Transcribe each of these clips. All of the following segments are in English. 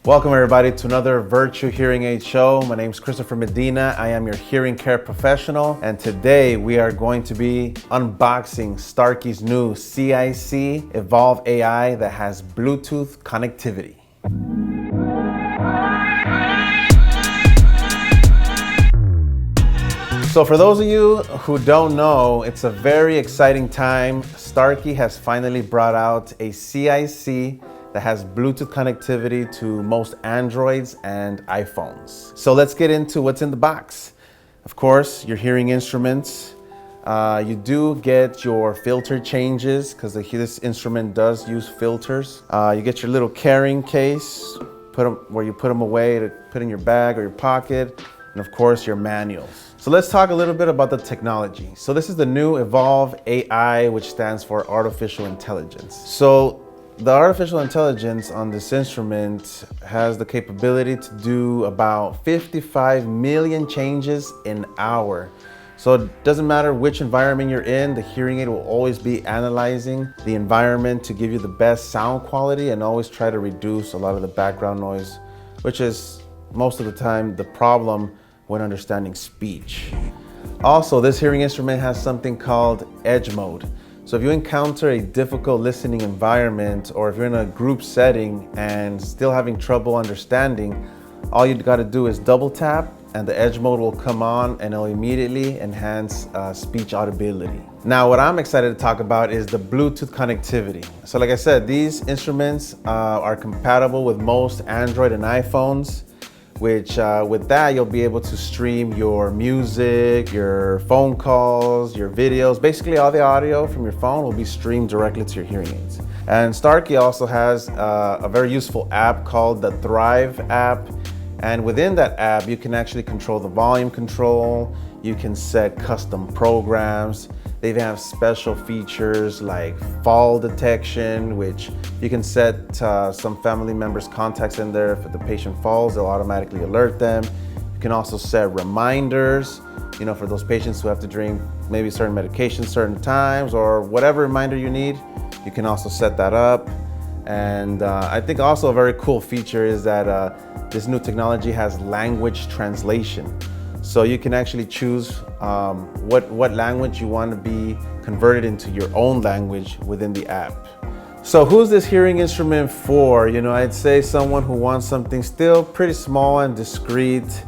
Welcome everybody to another Virtue Hearing Aid show. My name is Christopher Medina. I am your hearing care professional, and today we are going to be unboxing Starkey's new CIC Evolv AI that has Bluetooth connectivity. So for those of you who don't know, it's a very exciting time. Starkey has finally brought out a CIC that has Bluetooth connectivity to most Androids and iPhones. So let's get into what's in the box. Of course, your hearing instruments. You do get your filter changes because this instrument does use filters. You get your little carrying case, where you put them away to put in your bag or your pocket, and of course your manuals. So let's talk a little bit about the technology. So this is the new Evolv AI, which stands for artificial intelligence. So the artificial intelligence on this instrument has the capability to do about 55 million changes an hour. So it doesn't matter which environment you're in, the hearing aid will always be analyzing the environment to give you the best sound quality and always try to reduce a lot of the background noise, which is most of the time the problem when understanding speech. Also, this hearing instrument has something called edge mode. So if you encounter a difficult listening environment, or if you're in a group setting and still having trouble understanding, all you gotta do is double tap and the edge mode will come on and it'll immediately enhance speech audibility. Now, what I'm excited to talk about is the Bluetooth connectivity. So like I said, these instruments are compatible with most Android and iPhones, which with that, you'll be able to stream your music, your phone calls, your videos. Basically, all the audio from your phone will be streamed directly to your hearing aids. And Starkey also has a very useful app called the Thrive app. And within that app, you can actually control the volume control. You can set custom programs. They even have special features like fall detection, which you can set some family members' contacts in there. If the patient falls, they'll automatically alert them. You can also set reminders, for those patients who have to drink maybe certain medications certain times, or whatever reminder you need, you can also set that up. And I think also a very cool feature is that this new technology has language translation. So you can actually choose what language you want to be converted into your own language within the app. So who's this hearing instrument for? I'd say someone who wants something still pretty small and discreet,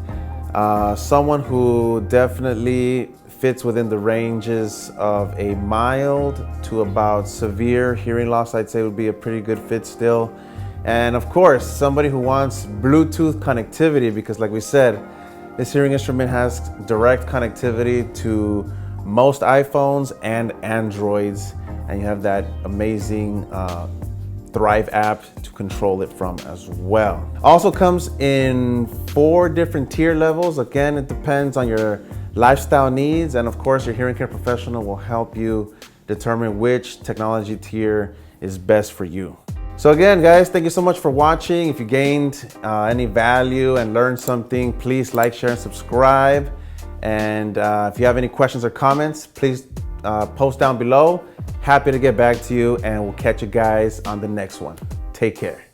someone who definitely fits within the ranges of a mild to about severe hearing loss. I'd say would be a pretty good fit still. And of course, somebody who wants Bluetooth connectivity, because like we said, this hearing instrument has direct connectivity to most iPhones and Androids, and you have that amazing Thrive app to control it from as well. Also comes in 4 different tier levels. Again, it depends on your lifestyle needs, and of course your hearing care professional will help you determine which technology tier is best for you. So again, guys, thank you so much for watching. If you gained any value and learned something, please like, share, and subscribe. And if you have any questions or comments, please post down below. Happy to get back to you, and we'll catch you guys on the next one. Take care.